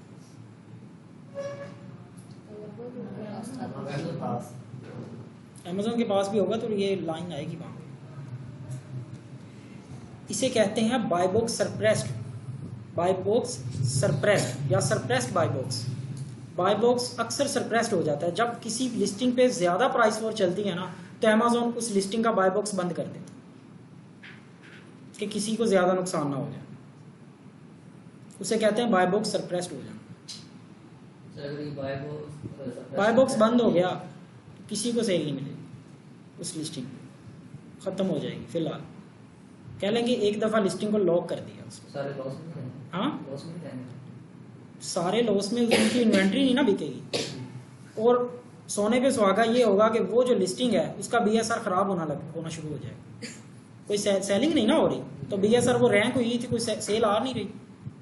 अमेज़न के पास भी होगा तो ये लाइन आएगी वहां पे। इसे कहते हैं बाय बॉक्स सरप्रेस्ड, बाय बॉक्स सरप्रेस्ड या सरप्रेस्ड बाय बॉक्स। बाय बॉक्स अक्सर सरप्रेस्ड हो जाता है जब किसी लिस्टिंग पे ज्यादा प्राइस वॉर चलती है ना, तो अमेज़न उस लिस्टिंग का बाय बॉक्स बंद कर देता है कि किसी को ज्यादा नुकसान ना हो जाए। उसे कहते हैं बाय बॉक्स सरप्रेस्ड हो जाना। बाय बॉक्स बंद हो गया, किसी को सेल नहीं मिलेगी उस लिस्टिंग पे, खत्म हो जाएगी। फिलहाल कह लेंगे एक दफा लिस्टिंग को लॉक कर दिया उसको। सारे लॉस में हैं। हाँ, लॉस में हैं। सारे लॉस में, उनकी इन्वेंट्री नहीं ना बिकेगी। और सोने पे सुहागा ये होगा कि वो जो लिस्टिंग है उसका BSR खराब होना शुरू हो जाएगा। कोई सेलिंग नहीं ना हो रही, तो BSR वो रैंक हुई थी, कोई सेल आ नहीं रही,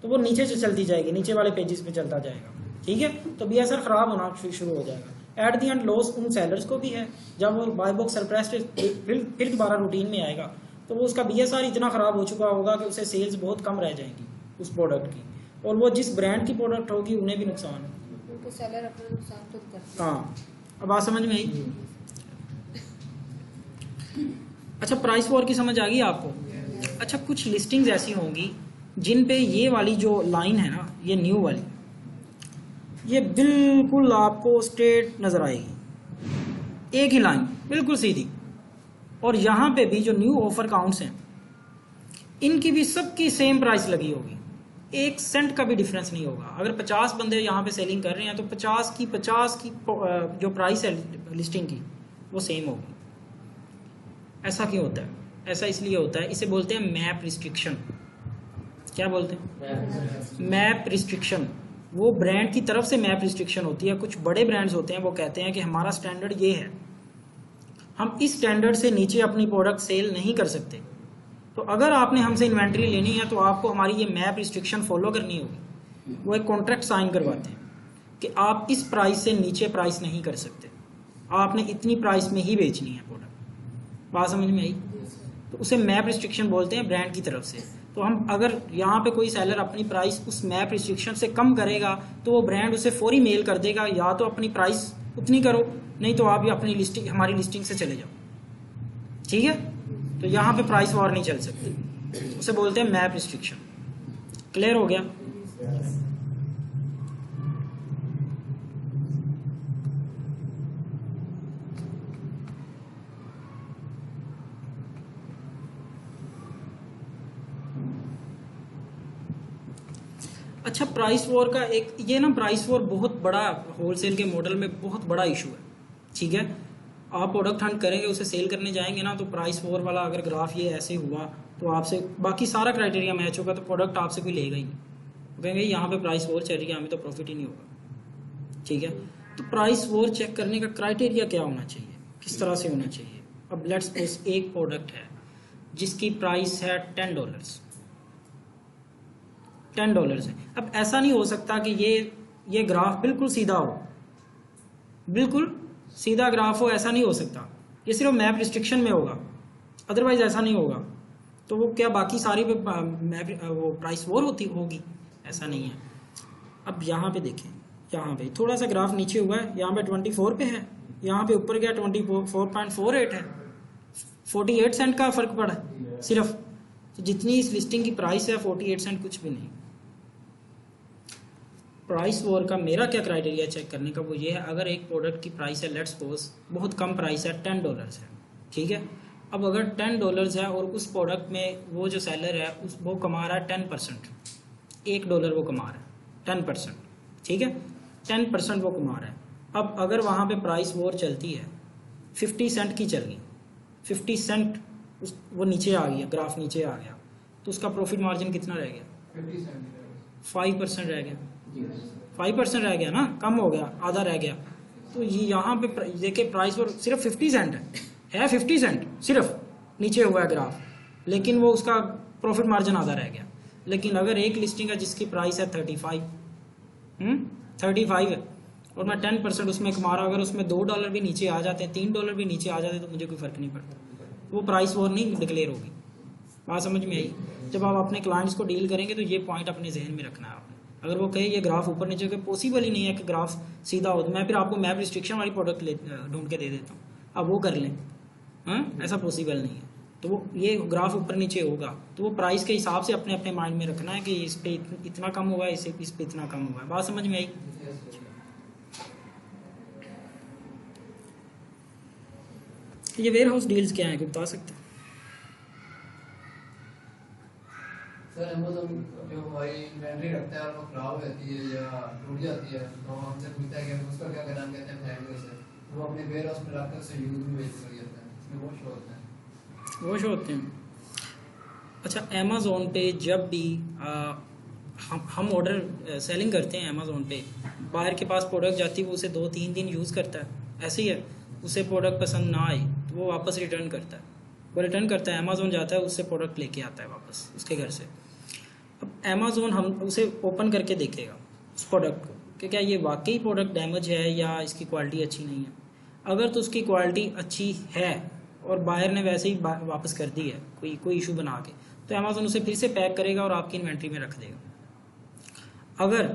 तो वो नीचे से चलती जाएगी, नीचे वाले पेजेस पे चलता जाएगा, ठीक है। तो BSR खराब होना शुरू हो जाएगा। एट दी एंड लॉस उन सेलर्स को भी है। जब वो बाय बॉक्स सरप्रेस्ड फिर दोबारा रूटीन में आएगा तो वो उसका BSR इतना खराब हो चुका होगा कि उसे सेल्स बहुत कम रह जाएंगी उस प्रोडक्ट की, और वो जिस ब्रांड की प्रोडक्ट होगी उन्हें भी नुकसान है, क्योंकि सेलर अपना नुकसान खुद करते हैं। हाँ। अब बात समझ में आई? अच्छा, प्राइस वॉर की समझ आ गई आपको? अच्छा, कुछ लिस्टिंग्स ऐसी होंगी जिन पे ये वाली जो लाइन है ना, ये न्यू वाली, ये बिल्कुल आपको स्ट्रेट नजर आएगी, एक ही लाइन बिल्कुल सीधी। और यहाँ पे भी जो न्यू ऑफर काउंट्स हैं इनकी भी सबकी सेम प्राइस लगी होगी, 1 सेंट का भी डिफरेंस नहीं होगा। अगर 50 बंदे यहाँ पे सेलिंग कर रहे हैं तो 50 की जो प्राइस है लिस्टिंग की वो सेम होगी। ऐसा क्यों होता है? ऐसा इसलिए होता है, इसे बोलते हैं मैप रिस्ट्रिक्शन। क्या बोलते हैं? Map restriction. वो ब्रांड की तरफ से मैप रिस्ट्रिक्शन होती है। कुछ बड़े ब्रांड्स होते हैं वो कहते हैं कि हमारा स्टैंडर्ड ये है, हम इस स्टैंडर्ड से नीचे अपनी प्रोडक्ट सेल नहीं कर सकते। तो अगर आपने हमसे इन्वेंट्री लेनी है तो आपको हमारी ये मैप रिस्ट्रिक्शन फॉलो करनी होगी। वो एक कॉन्ट्रैक्ट साइन करवाते हैं कि आप इस प्राइस से नीचे प्राइस नहीं कर सकते, आपने इतनी प्राइस में ही बेचनी है प्रोडक्ट। बात समझ में आई? तो उसे मैप रिस्ट्रिक्शन बोलते हैं ब्रांड की तरफ से। तो हम अगर यहाँ पे कोई सेलर अपनी प्राइस उस मैप रिस्ट्रिक्शन से कम करेगा तो वो ब्रांड उसे फौरी मेल कर देगा, या तो अपनी प्राइस उतनी करो, नहीं तो आप अपनी लिस्टिंग, हमारी लिस्टिंग से चले जाओ, ठीक है। तो यहाँ पे प्राइस वॉर नहीं चल सकती, उसे बोलते हैं मैप रिस्ट्रिक्शन। क्लियर हो गया? अच्छा, प्राइस वॉर का एक ये ना, प्राइस वॉर बहुत बड़ा होलसेल के मॉडल में बहुत बड़ा इशू है, ठीक है। आप प्रोडक्ट हंट करेंगे, उसे सेल करने जाएंगे ना, तो प्राइस वॉर वाला अगर ग्राफ ये ऐसे हुआ तो आपसे बाकी सारा क्राइटेरिया मैच होगा तो प्रोडक्ट आपसे कोई लेगा ही नहीं। वो कहेंगे यहाँ पे प्राइस वॉर चल रही है, हमें तो प्रॉफिट ही नहीं होगा, ठीक है। तो प्राइस वॉर चेक करने का क्राइटेरिया क्या होना चाहिए, किस तरह से होना चाहिए? अब लेट्स सपोज एक प्रोडक्ट है जिसकी प्राइस है $10 है। अब ऐसा नहीं हो सकता कि ये ग्राफ बिल्कुल सीधा हो, बिल्कुल सीधा ग्राफ हो, ऐसा नहीं हो सकता। ये सिर्फ मैप रिस्ट्रिक्शन में होगा, अदरवाइज ऐसा नहीं होगा। तो वो क्या बाकी सारी पे मैप वो प्राइस वॉर होगी? ऐसा नहीं है। अब यहाँ पे देखें, यहाँ पे थोड़ा सा ग्राफ नीचे हुआ है, यहाँ पे 24 पे है, यहाँ पे ऊपर गया 24.48 है, 48 सेंट का फर्क पड़ा है सिर्फ। तो जितनी इस लिस्टिंग की प्राइस है 48 सेंट कुछ भी नहीं। प्राइस वॉर का मेरा क्या क्राइटेरिया चेक करने का, वो ये है अगर एक प्रोडक्ट की प्राइस है, लेट्स सपोज बहुत कम प्राइस है, $10 है, ठीक है। अब अगर $10 है और उस प्रोडक्ट में वो जो सेलर है वो कमा रहा है 10%, $1 वो कमा रहा है 10%, ठीक है, 10% वो कमा रहा है। अब अगर वहाँ पे प्राइस वॉर चलती है, 50 सेंट की चल गई, 50 सेंट वो नीचे आ गया, ग्राफ नीचे आ गया, तो उसका प्रॉफिट मार्जिन कितना रह गया? 5% रह गया, 5% रह गया ना, कम हो गया, आधा रह गया। तो ये यहाँ पे देखिए प्राइस वॉर सिर्फ 50 सेंट है 50 सेंट सिर्फ नीचे हुआ है ग्राफ, लेकिन वो उसका प्रॉफिट मार्जिन आधा रह गया। लेकिन अगर एक लिस्टिंग है जिसकी प्राइस है 35 है और मैं 10% उसमें कमा रहा हूँ, अगर उसमें $2 भी नीचे आ जाते हैं, $3 भी नीचे आ जाते हैं, तो मुझे कोई फ़र्क नहीं पड़ता, वो प्राइस वॉर नहीं डिक्लेयर होगी। बात समझ में आई? जब आप अपने क्लाइंट्स को डील करेंगे तो ये पॉइंट अपने जहन में रखना है आपने। अगर वो कहे ये ग्राफ ऊपर नीचे, पॉसिबल ही नहीं है कि ग्राफ सीधा हो, तो मैं फिर आपको मैप रिस्ट्रिक्शन वाली प्रोडक्ट ढूंढ के दे देता हूँ, अब वो कर लें। हाँ, ऐसा पॉसिबल नहीं है। तो वो ये ग्राफ ऊपर नीचे होगा तो वो प्राइस के हिसाब से अपने अपने माइंड में रखना है कि इस पे इतना कम हुआ है, इस पे इतना कम हुआ है। बात समझ में आई? ये वेयर हाउस डील्स क्या है, कोई बता सकते हैं? सर अमेज़न जो हमारी इन्वेंट्री रखता है और वो खराब हो जाती है या टूट जाती है, तो हमसे पूछता है कि उसका क्या नाम कहते हैं, फैक्ट्री से वो अपने वेयर हाउस में रखकर उसे यूज में बेच कर जाता है, इसमें वो शो होता है। वो शो होते हैं। अच्छा, अमेज़ोन पे जब भी हम ऑर्डर सेलिंग करते हैं अमेज़ोन पे, बाहर के पास प्रोडक्ट जाती है, वो उसे 2-3 दिन यूज़ करता है, ऐसे ही है। उसे प्रोडक्ट पसंद ना आए तो वो वापस रिटर्न करता है, वो रिटर्न करता है, अमेज़ोन जाता है, उससे प्रोडक्ट लेके आता है वापस उसके घर से। अब अमेज़ोन हम उसे ओपन करके देखेगा उस प्रोडक्ट को कि क्या ये वाकई प्रोडक्ट डैमेज है या इसकी क्वालिटी अच्छी नहीं है। अगर तो उसकी क्वालिटी अच्छी है और बायर ने वैसे ही वापस कर दी है कोई इशू बना के, तो अमेज़ोन उसे फिर से पैक करेगा और आपकी इन्वेंट्री में रख देगा। अगर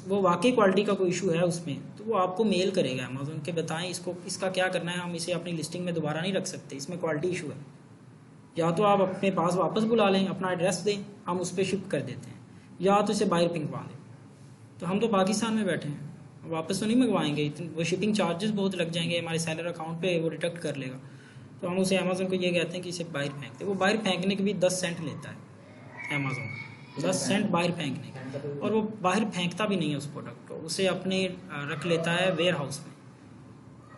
वो वाकई क्वालिटी का कोई इशू है उसमें, तो वो आपको मेल करेगा अमेज़ोन के, बताएं इसका क्या करना है, हम इसे अपनी लिस्टिंग में दोबारा नहीं रख सकते, इसमें क्वालिटी इशू है। या तो आप अपने पास वापस बुला लें, अपना एड्रेस दें, हम उस पर शिफ्ट कर देते हैं, या तो इसे बाहर पिंकवा दें। तो हम तो पाकिस्तान में बैठे हैं, वापस तो नहीं मंगवाएंगे, वो शिपिंग चार्जेस बहुत लग जाएंगे, हमारे सेलर अकाउंट पे वो डिडक्ट कर लेगा। तो हम उसे अमेज़ोन को ये कहते हैं कि इसे बाहर फेंक दे। वो बाहर फेंकने के भी 10 सेंट लेता है अमेज़ोन, 10 सेंट बाहर फेंकने के, और वो बाहर फेंकता भी नहीं है उस प्रोडक्ट को, उसे अपने रख लेता है वेयर हाउस में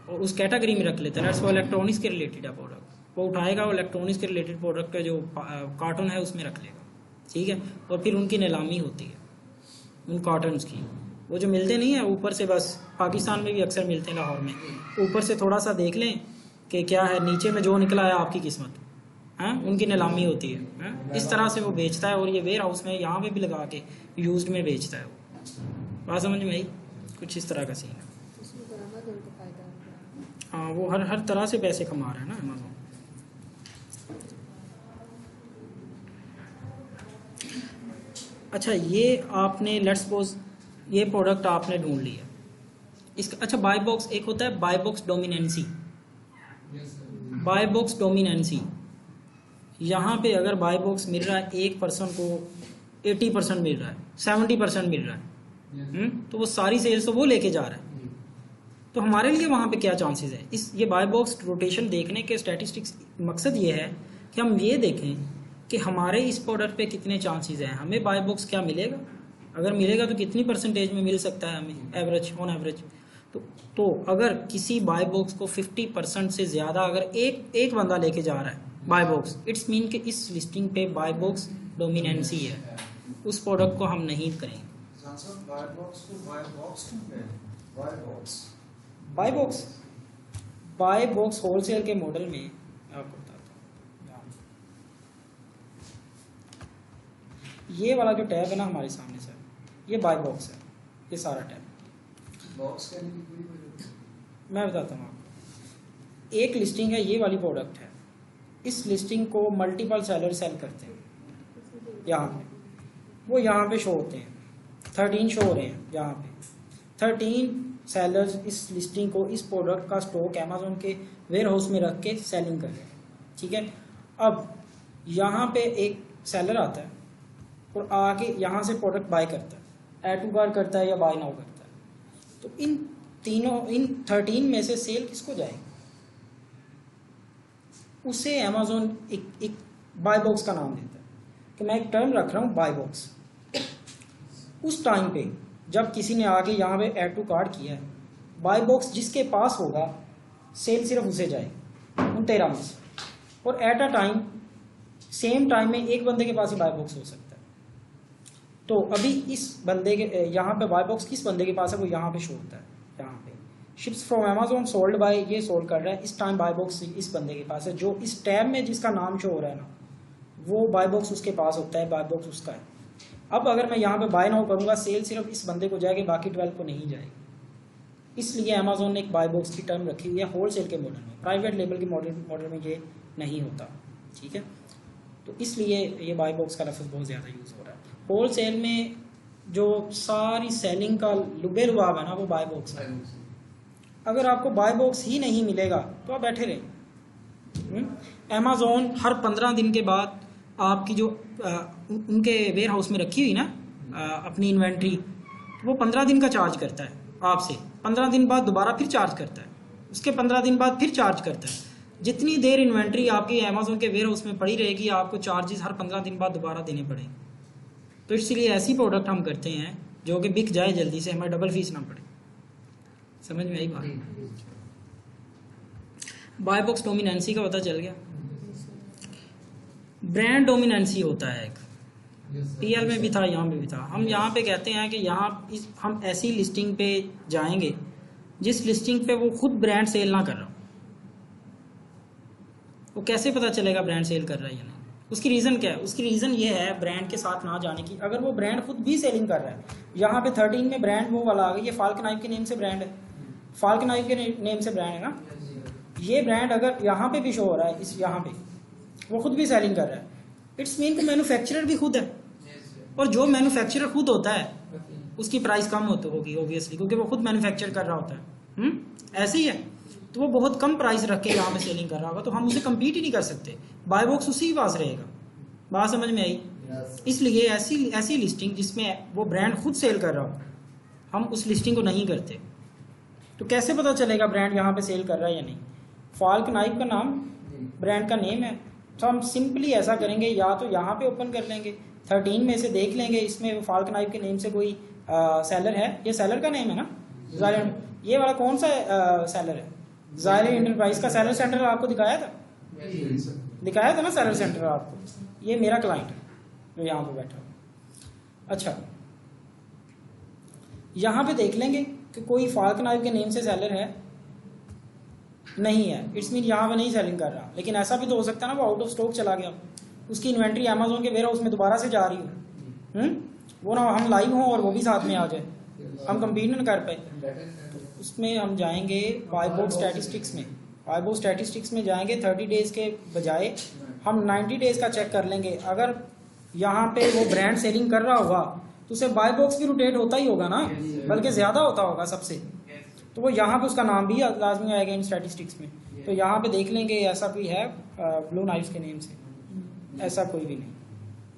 और उस कैटेगरी में रख लेता है। वो इलेक्ट्रॉनिक्स के रिलेटेड है प्रोडक्ट, वो उठाएगा, वो इलेक्ट्रॉनिक्स के रिलेटेड प्रोडक्ट का जो कार्टन है उसमें रख लेगा, ठीक है। और फिर उनकी नीलामी होती है उन कार्टन्स की, वो जो मिलते नहीं है ऊपर से, बस पाकिस्तान में भी अक्सर मिलते हैं लाहौर में, ऊपर से थोड़ा सा देख लें कि क्या है, नीचे में जो निकला है आपकी किस्मत, हाँ, उनकी नीलामी होती है, हाँ? इस तरह से वो बेचता है और ये वेयर हाउस में यहाँ पे भी लगा के यूज्ड में बेचता है वो। बात समझ में आई? कुछ इस तरह का सीन है। उसमें तो अमेज़न को फायदा होगा। हाँ, वो हर तरह से पैसे कमा रहा है ना अमेज़ोन। अच्छा, ये आपने लेट्स सपोज ये प्रोडक्ट आपने ढूंढ लिया, इसका अच्छा बाय बॉक्स एक होता है, by box dominancy. By box dominancy, यहाँ पे अगर बाय बॉक्स मिल रहा है एक पर्सन को 80% मिल रहा है, 70% मिल रहा है, तो वो सारी सेल्स तो वो लेके जा रहा है। तो हमारे लिए वहाँ पे क्या चांसेस है? ये बाय बॉक्स रोटेशन देखने के स्टैटिस्टिक्स मकसद ये है कि हम ये देखें कि हमारे इस प्रोडक्ट पे कितने चांसेस हैं, हमें बाय बॉक्स क्या मिलेगा, अगर मिलेगा तो कितनी परसेंटेज में मिल सकता है हमें एवरेज, ऑन एवरेज। तो अगर किसी बाय बॉक्स को 50% से ज़्यादा अगर एक बंदा लेके जा रहा है बाय बॉक्स, इट्स मीन कि इस लिस्टिंग पे बाय बॉक्स डोमिनेंसी है, उस प्रोडक्ट को हम नहीं करेंगे। बाय बॉक्स होलसेल के मॉडल में आपको बताता हूँ, ये वाला जो टैब है ना हमारे सामने सर, ये बाय बॉक्स है, ये सारा टैब बॉक्स करने की कोई जरूरत नहीं। मैं बताता हूँ आपको। एक लिस्टिंग है, ये वाली प्रोडक्ट है, इस लिस्टिंग को मल्टीपल सेलर सेल करते हैं। यहाँ पे वो यहाँ पे शो होते हैं, 13 शो हो रहे हैं यहाँ पे। 13 सेलर्स इस लिस्टिंग को, इस प्रोडक्ट का स्टॉक अमेज़न के वेयर हाउस में रख के सेलिंग कर रहे हैं, ठीक है। अब यहाँ पे एक सेलर आता है और आके यहाँ से प्रोडक्ट बाय करता है, ऐड टू कार्ट करता है या बाय नाउ करता है। तो इन 13 में से सेल किसको जाएगी? उसे अमेज़न एक बाय बॉक्स का नाम देता है कि मैं एक टर्म रख रहा हूँ बाय बॉक्स। उस टाइम पे जब किसी ने आके यहाँ पे ऐड टू कार्ट किया है, बाय बॉक्स जिसके पास होगा सेल सिर्फ उसे जाएगी उन 13 में से। और at a time, same time में एक बंदे के पास ही बाय बॉक्स हो सकता है। तो अभी इस बंदे के यहाँ पे बाय बॉक्स किस बंदे के पास है वो यहाँ पे शो होता है। यहाँ पे ships from Amazon sold by, ये सोल्ड कर रहा है, इस टाइम बाय बॉक्स इस बंदे के पास है। जो इस टैब में जिसका नाम शो हो रहा है ना, वो बाय बॉक्स उसके पास होता है, बाय बॉक्स उसका है। अब अगर मैं यहाँ पे बाय नाउ करूँगा, सेल सिर्फ इस बंदे को जाएगी, बाकी 12 को नहीं जाएगी। इसलिए अमेज़न ने एक बाय बॉक्स की टर्म रखी हुई है होलसेल के मॉडल में। प्राइवेट लेबल के मॉडल में ये नहीं होता, ठीक है। तो इसलिए ये बाय बॉक्स का लफ्ज़ बहुत ज़्यादा यूज़ हो रहा है। होलसेल में जो सारी सेलिंग का लुबे लुबाब है ना, वो बाय बॉक्स है। अगर आपको बाय बॉक्स ही नहीं मिलेगा तो आप बैठे रहें। अमेज़न हर 15 दिन के बाद आपकी जो उनके वेयर हाउस में रखी हुई ना अपनी इन्वेंट्री, वो 15 दिन का चार्ज करता है आपसे। 15 दिन बाद दोबारा फिर चार्ज करता है, उसके 15 दिन बाद फिर चार्ज करता है। जितनी देर इन्वेंट्री आपकी अमेज़न के वेयर हाउस में पड़ी रहेगी, आपको चार्जेस हर 15 दिन बाद दोबारा देने पड़ेंगे। तो इसलिए ऐसी प्रोडक्ट हम करते हैं जो कि बिक जाए जल्दी से, हमें डबल फीस ना पड़े। समझ में आई बात? बाय बॉक्स डोमिनेंसी का पता चल गया। ब्रांड डोमिनेंसी होता है एक, पीएल में भी था, यहाँ पे भी था। हम यहाँ पे कहते हैं कि हम ऐसी लिस्टिंग पे जाएंगे जिस लिस्टिंग पे वो खुद ब्रांड सेल ना कर रहा हो। वो कैसे पता चलेगा ब्रांड सेल कर रहा है या नहीं? उसकी रीज़न क्या है? उसकी रीज़न ये है ब्रांड के साथ ना जाने की। अगर वो ब्रांड खुद भी सेलिंग कर रहा है, यहाँ पे 13 में ब्रांड वो वाला आ गया, ये फाल्क नाइफ के नेम से ब्रांड है, फाल्क नाइफ के नेम से ब्रांड है ना, ये ब्रांड अगर यहाँ पे भी शो हो रहा है, इस यहाँ पे वो खुद भी सेलिंग कर रहा है, इट्स मीन कि मैन्युफैक्चरर भी खुद है। और जो मैन्युफैक्चरर खुद होता है उसकी प्राइस कम होगी ऑब्वियसली, क्योंकि वो खुद मैन्युफैक्चर कर रहा होता है। ऐसे ही है, तो वो बहुत कम प्राइस रख के यहाँ पे सेलिंग कर रहा होगा, तो हम उसे कम्पीट ही नहीं कर सकते। बाय बॉक्स उसी के पास रहेगा। बात समझ में आई? इसलिए ऐसी लिस्टिंग जिसमें वो ब्रांड खुद सेल कर रहा हो, हम उस लिस्टिंग को नहीं करते। तो कैसे पता चलेगा ब्रांड यहाँ पे सेल कर रहा है या नहीं? फाल्क नाइफ का नाम ब्रांड का नेम है, तो हम सिंपली ऐसा करेंगे, या तो यहाँ पे ओपन कर लेंगे, 13 में से देख लेंगे इसमें फाल्क नाइफ के नेम से कोई सेलर है। ये सेलर का नेम है ना, ज़ायरन। ये वाला कौन सा सेलर है? ज़ायरन एंटरप्राइज का सेलर सेंटर आपको दिखाया था ना सेलर सेंटर आपको। ये मेरा क्लाइंट है जो यहाँ पे बैठा हुआ। अच्छा, यहाँ पे देख लेंगे कि कोई फाल्क नाइफ के नेम से सेलर है, नहीं है, इट्स मीन यहाँ पे नहीं सेलिंग कर रहा। लेकिन ऐसा भी तो हो सकता है ना वो आउट ऑफ स्टॉक चला गया, उसकी इन्वेंट्री अमेज़न के वेयर हाउस में दोबारा से जा रही हो, वो ना हम लाइव हों और वो भी साथ में आ जाए, हम कंपीट न कर पाए। तो उसमें हम जाएंगे बाय बॉक्स स्टैटिस्टिक्स में। बाय बॉक्स स्टैटिस्टिक्स में जाएंगे, 30 डेज के बजाय हम 90 डेज का चेक कर लेंगे। अगर यहाँ पे वो ब्रांड सेलिंग कर रहा होगा तो उसे बाय बॉक्स भी रोटेट होता ही होगा ना, बल्कि ज़्यादा होता होगा सबसे, तो वो यहाँ पे उसका नाम भी लाजमी आएगा इन स्टैटिस्टिक्स में। तो यहाँ पे देख लेंगे ऐसा कोई है ब्लू नाइफ के नेम से, ऐसा कोई भी नहीं,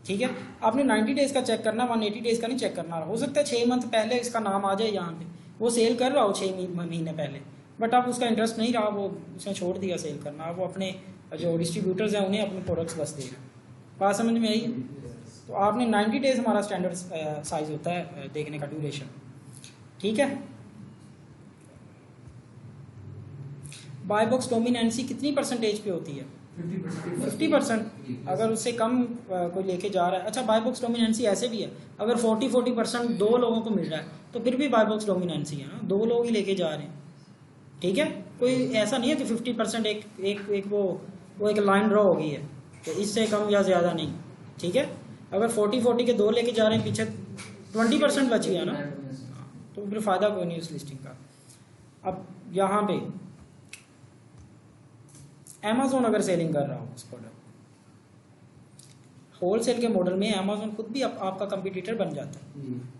ठीक है। आपने 90 डेज का चेक करना, 180 डेज का नहीं चेक करना। हो सकता है 6 मंथ पहले इसका नाम आ जाए, यहाँ पे वो सेल कर रहा हो 6 महीने पहले, बट अब उसका इंटरेस्ट नहीं रहा, वो उसने छोड़ दिया सेल करना, वो अपने जो डिस्ट्रीब्यूटर्स हैं उन्हें अपने प्रोडक्ट्स बस देगा। बात समझ में आई? तो आपने 90 डेज हमारा स्टैंडर्ड साइज होता है देखने का, ड्यूरेशन, ठीक है। बाय बॉक्स डोमिनेंसी कितनी परसेंटेज पे होती है? 50%। अगर उससे कम कोई लेके जा रहा है, अच्छा बाय बॉक्स डोमिनेंसी ऐसे भी है, अगर 40% 2 लोगों को मिल रहा है तो फिर भी बाय बॉक्स डोमिनेंसी है ना, 2 लोग ही लेके जा रहे हैं, ठीक है। कोई ऐसा नहीं है कि 50% एक वो एक लाइन ड्रॉ हो गई है, तो इससे कम या ज़्यादा नहीं, ठीक है। अगर 40 के 2 लेके जा रहे हैं, पीछे 20% बच गया ना, तो फिर फ़ायदा कोई नहीं उस लिस्टिंग का। अब यहाँ पे अमेज़ॉन अगर सेलिंग कर रहा हो उस प्रोडक्ट, होलसेल के मॉडल में अमेज़ॉन खुद भी आपका कंपटीटर बन जाता है।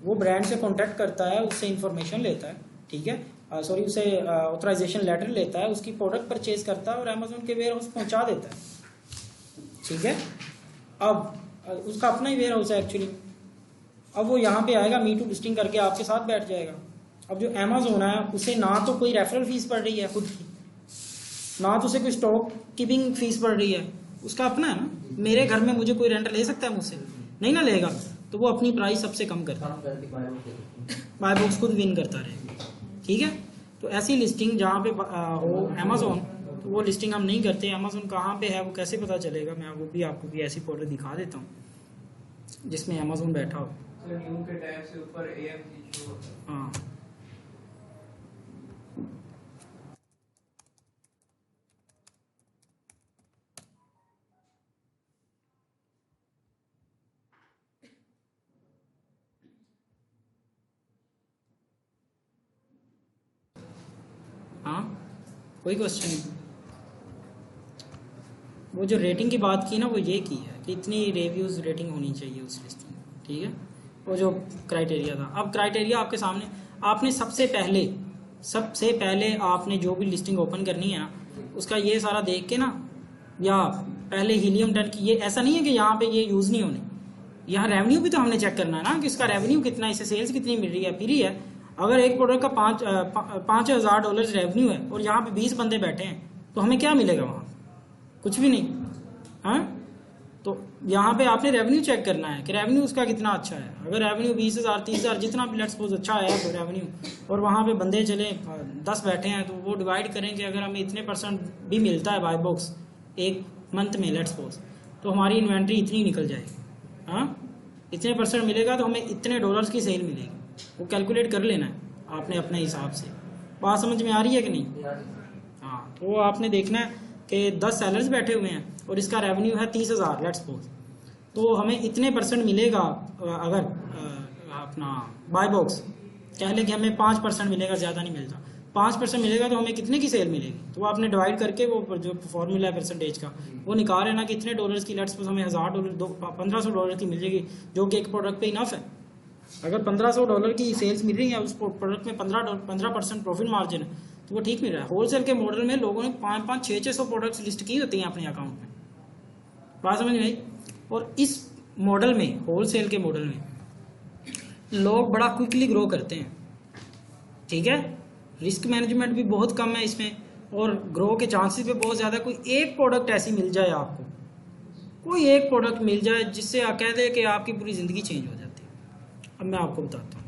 वो ब्रांड से कांटेक्ट करता है, उससे इंफॉर्मेशन लेता है, ठीक है, उससे ऑथराइजेशन लेटर लेता है, उसकी प्रोडक्ट परचेज करता है और अमेज़ॉन के वेयर हाउस पहुँचा देता है, ठीक है। अब उसका अपना ही वेयर हाउस है एक्चुअली। अब वो यहाँ पे आएगा मी टू लिस्टिंग करके आपके साथ बैठ जाएगा। अब जो अमेज़ॉन है उसे ना तो कोई रेफरल फीस पड़ रही है खुद की, ना तो उसे कोई स्टॉक कीपिंग फीस पड़ रही है, उसका अपना है ना। मेरे घर में मुझे कोई रेंट ले सकता है मुझसे? नहीं ना लेगा, तो वो अपनी प्राइस सबसे कम करता है, बाय बॉक्स खुद विन करता रहेगा, ठीक है। तो ऐसी लिस्टिंग जहाँ पे हो अमेज़ॉन, तो वो लिस्टिंग हम नहीं करते। अमेज़ॉन कहाँ पे है वो कैसे पता चलेगा? मैं वो भी आपको भी ऐसी प्रोडक्ट दिखा देता हूँ जिसमें अमेज़ॉन बैठा हो। तो न्यू के टैब से ऊपर AMG शो होता है। हाँ, हाँ, कोई क्वेश्चन नहीं। वो जो रेटिंग की बात की ना, वो ये की है कि इतनी रिव्यूज़ रेटिंग होनी चाहिए उस लिस्टिंग में, ठीक है। वो जो क्राइटेरिया था, अब क्राइटेरिया आपके सामने। आपने सबसे पहले आपने जो भी लिस्टिंग ओपन करनी है ना, उसका ये सारा देख के ना, या पहले हीलियम 10 की, ये ऐसा नहीं है कि यहाँ पे ये यूज़ नहीं होने, यहाँ रेवेन्यू भी तो हमने चेक करना है ना कि इसका रेवेन्यू कितना है, इसे सेल्स कितनी मिल रही है। फिर ही है, अगर एक प्रोडक्ट का $5,000 रेवेन्यू है और यहाँ पे 20 बंदे बैठे हैं, तो हमें क्या मिलेगा वहाँ? कुछ भी नहीं। हाँ, तो यहाँ पे आपने रेवेन्यू चेक करना है कि रेवेन्यू उसका कितना अच्छा है। अगर रेवेन्यू 20,000 30,000 जितना भी लेट्स सपोज अच्छा है तो रेवेन्यू, और वहाँ पे बंदे चले 10 बैठे हैं, तो वो डिवाइड करें कि अगर हमें इतने % भी मिलता है बाय बॉक्स एक मंथ में लेट्स सपोज, तो हमारी इन्वेंट्री इतनी निकल जाएगी। हाँ, इतने % मिलेगा तो हमें इतने $, की सेल मिलेगी। वो कैलकुलेट कर लेना है आपने अपने हिसाब से। बात समझ में आ रही है कि नहीं? हाँ, तो आपने देखना है कि 10 सेलर्स बैठे हुए हैं और इसका रेवेन्यू है 30,000 लेट्स सपोज, तो हमें इतने % मिलेगा। अगर अपना बाय बॉक्स कह लें कि हमें 5% मिलेगा, ज़्यादा नहीं मिलता, 5% मिलेगा, तो हमें कितने की सेल मिलेगी? तो आपने डिवाइड करके वो जो फॉर्मूला है परसेंटेज का, वो निकाल है ना कि इतने $, की लेट्स सपोज हमें $1,000 $1,500 की मिल जाएगी, जो कि एक प्रोडक्ट पे इनफ है। अगर $1,500 की सेल्स मिल रही है, उस प्रोडक्ट में 15% प्रॉफिट मार्जिन है, तो वो ठीक मिल रहा है। होलसेल के मॉडल में लोगों ने 500 600 प्रोडक्ट्स लिस्ट की होती हैं अपने अकाउंट में। बात समझ में आई? और इस मॉडल में, होलसेल के मॉडल में, लोग बड़ा क्विकली ग्रो करते हैं, ठीक है। रिस्क मैनेजमेंट भी बहुत कम है इसमें, और ग्रो के चांसेस भी बहुत ज़्यादा। कोई एक प्रोडक्ट ऐसी मिल जाए आपको, कोई एक प्रोडक्ट मिल जाए जिससे आप कह दे कि आपकी पूरी ज़िंदगी चेंज हो जाती है। अब मैं आपको बताता हूँ।